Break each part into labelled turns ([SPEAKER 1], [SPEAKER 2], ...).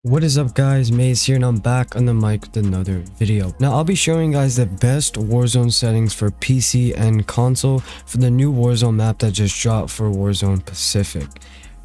[SPEAKER 1] What is up guys, Maze here and I'm back on the mic with another video. Now I'll be showing you guys the best Warzone settings for PC and console for the new Warzone map that just dropped for Warzone Pacific.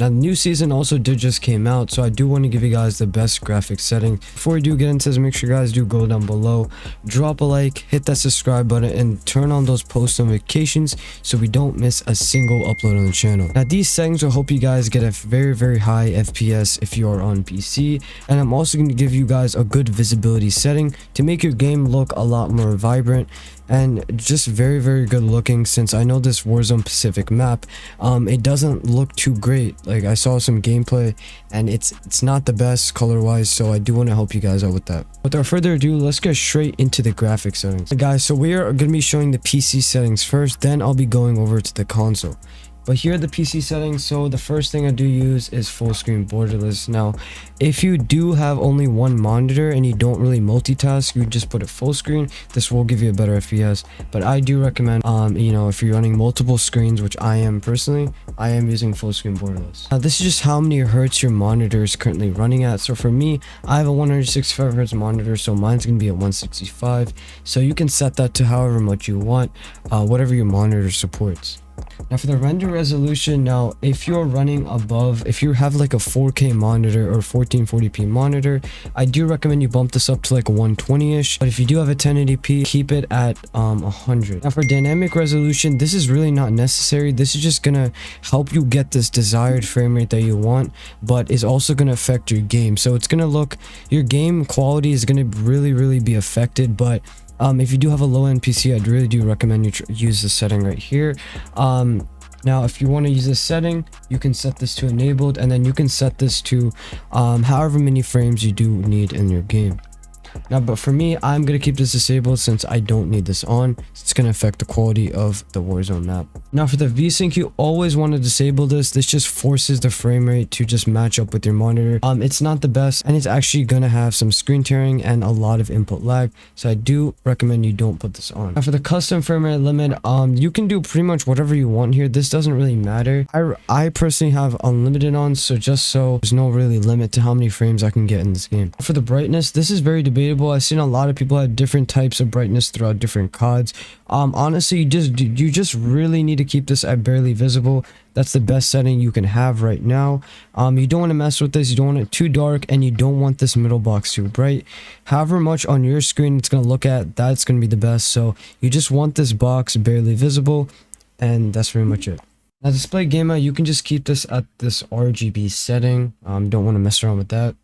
[SPEAKER 1] Now the new season also just came out, so I do want to give you guys the best graphics setting. Before we do get into this, make sure you guys do go down below, drop a like, hit that subscribe button, and turn on those post notifications so we don't miss a single upload on the channel. Now these settings will help you guys get a very high FPS if you are on PC, and I'm also going to give you guys a good visibility setting to make your game look a lot more vibrant and just very good looking. Since I know this Warzone Pacific map, it doesn't look too great. Like, I saw some gameplay and it's not the best color wise, so I do want to help you guys out with that. Without further ado, let's get straight into the graphics settings. Guys, so we are going to be showing the PC settings first, then I'll be going over to the console. But here are the PC settings. So the first thing I do use is full screen borderless. Now, if you do have only one monitor and you don't really multitask, you just put it full screen. This will give you a better FPS. But I do recommend, if you're running multiple screens, which I am personally, I am using full screen borderless. Now, this is just how many hertz your monitor is currently running at. So for me, I have a 165 hertz monitor, so mine's gonna be at 165. So you can set that to however much you want, whatever your monitor supports. Now for the render resolution, now if you're running above, if you have like a 4K monitor or 1440p monitor, I do recommend you bump this up to like 120ish. But if you do have a 1080p, keep it at 100. Now for dynamic resolution, this is really not necessary. This is just gonna help you get this desired frame rate that you want, but is also gonna affect your game. So it's gonna look, your game quality is gonna really be affected. But if you do have a low-end PC, I'd really do recommend you use this setting right here. Now if you want to use this setting, you can set this to enabled, and then you can set this to however many frames you do need in your game. Now, but for me, I'm going to keep this disabled since I don't need this on. It's going to affect the quality of the Warzone map. Now for the VSync, you always want to disable this. This just forces the frame rate to just match up with your monitor. It's not the best, and it's actually going to have some screen tearing and a lot of input lag. So I do recommend you don't put this on. Now for the custom frame rate limit, you can do pretty much whatever you want here. This doesn't really matter. I personally have unlimited on, so just so there's no really limit to how many frames I can get in this game. For the brightness, this is very debatable. I've seen a lot of people have different types of brightness throughout different CODs. Honestly, you just really need to keep this at barely visible. That's the best setting you can have right now. You don't want to mess with this. You don't want it too dark, and you don't want this middle box too bright. However much on your screen it's going to look at, that's going to be the best. So you just want this box barely visible, and that's pretty much it. Now display gamma, you can just keep this at this RGB setting. Don't want to mess around with that.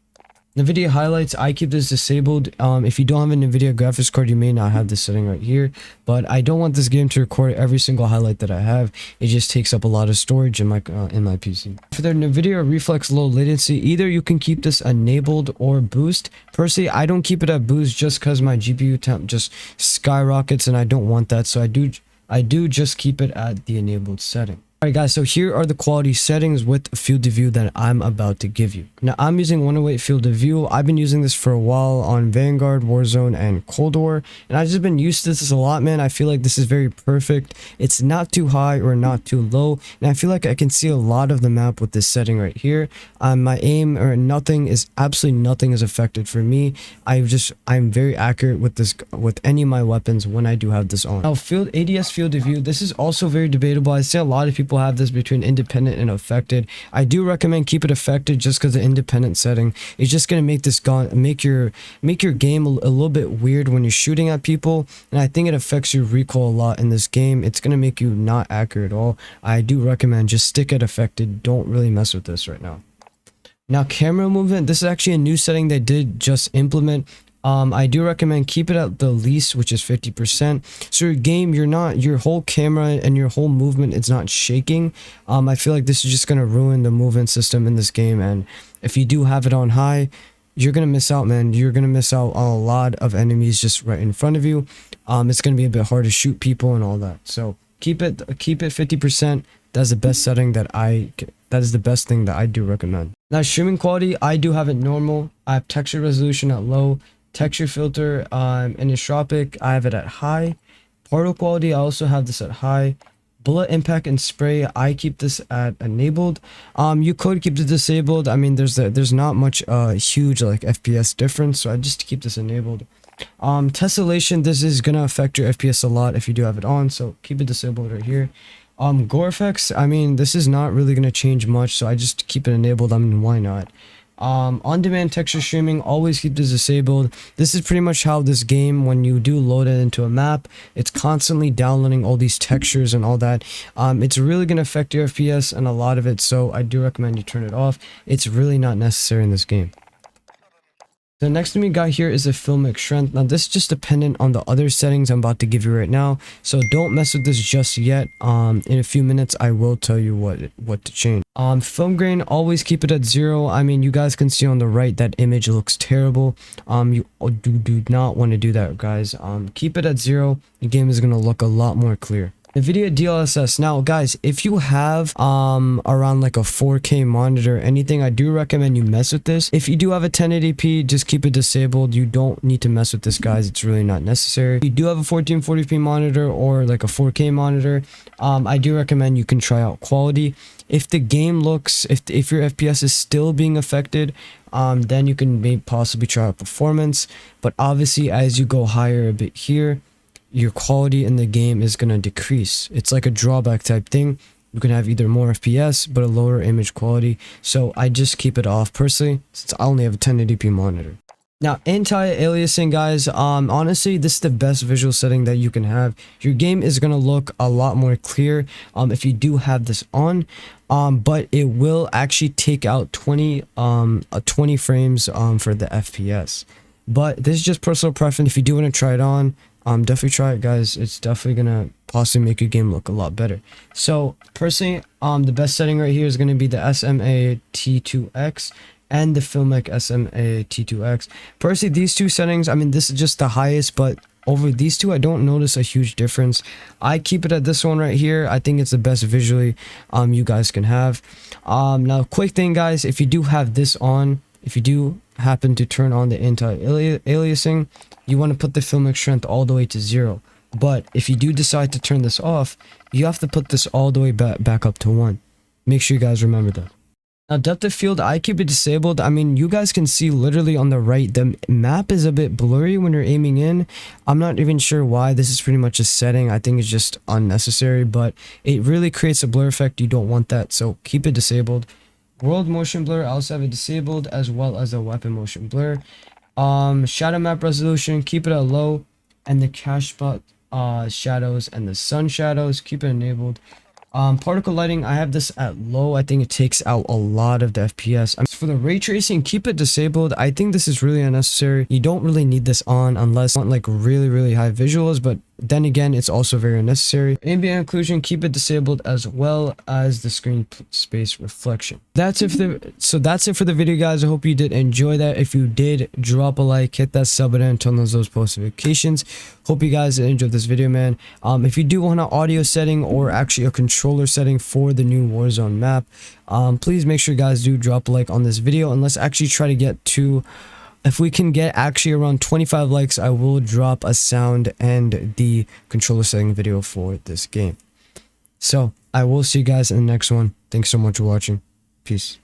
[SPEAKER 1] NVIDIA highlights, I keep this disabled. If you don't have an NVIDIA graphics card, you may not have this setting right here, but I don't want this game to record every single highlight that I have. It just takes up a lot of storage in my PC. For the NVIDIA reflex low latency, either you can keep this enabled or boost. Personally, I don't keep it at boost just because my GPU temp just skyrockets, and I don't want that, so I do just keep it at the enabled setting. Alright guys, so here are the quality settings with field of view that I'm about to give you. Now I'm using 108 field of view. I've been using this for a while on Vanguard, Warzone, and Cold War, and I've just been used to this a lot, man. I feel like this is very perfect. It's not too high or not too low, and I feel like I can see a lot of the map with this setting right here. My aim or absolutely nothing is affected for me. I'm very accurate with this, with any of my weapons when I do have this on. Now ADS field of view, this is also very debatable. I see a lot of people have this between independent and affected. I do recommend keep it affected just because the independent setting is just going to make this make your game a little bit weird when you're shooting at people, and I think it affects your recoil a lot in this game. It's going to make you not accurate at all. I do recommend just stick it affected. Don't really mess with this right now. Now camera movement, this is actually a new setting they did just implement. I do recommend keep it at the least, which is 50%. So your game, your whole camera and your whole movement, it's not shaking. I feel like this is just going to ruin the movement system in this game. And if you do have it on high, you're going to miss out, man. You're going to miss out on a lot of enemies just right in front of you. It's going to be a bit hard to shoot people and all that. So keep it 50%. That's the best setting that is the best thing that I do recommend. Now streaming quality, I do have it normal. I have texture resolution at low. Texture filter anisotropic, I have it at high. Particle quality, I also have this at high. Bullet impact and spray, I keep this at enabled. You could keep it disabled. I mean, there's not much huge like FPS difference, so I just keep this enabled. Tessellation, this is gonna affect your FPS a lot if you do have it on, so keep it disabled right here. Gore effects, I mean, this is not really gonna change much, so I just keep it enabled. I mean, why not? On-demand texture streaming, always keep this disabled. This is pretty much how this game, when you do load it into a map, it's constantly downloading all these textures and all that. It's really going to affect your FPS and a lot of it, so I do recommend you turn it off. It's really not necessary in this game. The next thing we got here is a filmic strength. Now this is just dependent on the other settings I'm about to give you right now, so don't mess with this just yet. In a few minutes I will tell you what to change. Film grain, always keep it at 0. I mean, you guys can see on the right that image looks terrible. You do not want to do that, guys. Keep it at 0. The game is going to look a lot more clear. NVIDIA DLSS. Now guys, if you have around like a 4K monitor or anything, I do recommend you mess with this. If you do have a 1080p, just keep it disabled. You don't need to mess with this, guys. It's really not necessary. If you do have a 1440p monitor or like a 4K monitor, I do recommend you can try out quality. If the game looks, if your FPS is still being affected, then you can maybe possibly try out performance. But obviously as you go higher a bit here, your quality in the game is going to decrease. It's like a drawback type thing. You can have either more FPS but a lower image quality, so I just keep it off personally since I only have a 1080p monitor. Now, anti-aliasing, guys, honestly, this is the best visual setting that you can have. Your game is going to look a lot more clear if you do have this on, but it will actually take out 20 frames for the FPS. But this is just personal preference. If you do want to try it on, definitely try it, guys. It's definitely gonna possibly make your game look a lot better. So personally, the best setting right here is gonna be the SMA T2X and the Filmic SMA T2X. Personally, these two settings, I mean, this is just the highest, but over these two I don't notice a huge difference. I keep it at this one right here. I think it's the best visually you guys can have. Now quick thing, guys, if you do have this on, if you do happen to turn on the anti-aliasing, you want to put the filmic strength all the way to 0. But if you do decide to turn this off, you have to put this all the way back up to 1. Make sure you guys remember that. Now depth of field, I keep it disabled. I mean, you guys can see literally on the right, the map is a bit blurry when you're aiming in. I'm not even sure why. This is pretty much a setting. I think it's just unnecessary, but it really creates a blur effect. You don't want that, so keep it disabled. World motion blur, I also have it disabled, as well as a weapon motion blur. Shadow map resolution, keep it at low, and the cache spot shadows and the sun shadows, keep it enabled. Particle lighting, I have this at low. I think it takes out a lot of the FPS. For the ray tracing, keep it disabled. I think this is really unnecessary. You don't really need this on unless you want like really high visuals, but then again, it's also very unnecessary. Ambient occlusion, keep it disabled, as well as the screen space reflection. That's it for the video, guys. I hope you did enjoy that. If you did, drop a like, hit that sub button, turn on those post notifications. Hope you guys enjoyed this video, man. If you do want an audio setting or actually a controller setting for the new Warzone map, please make sure you guys do drop a like on this video, and let's actually try to get to, if we can get actually around 25 likes, I will drop a sound and the controller setting video for this game. So I will see you guys in the next one. Thanks so much for watching. Peace.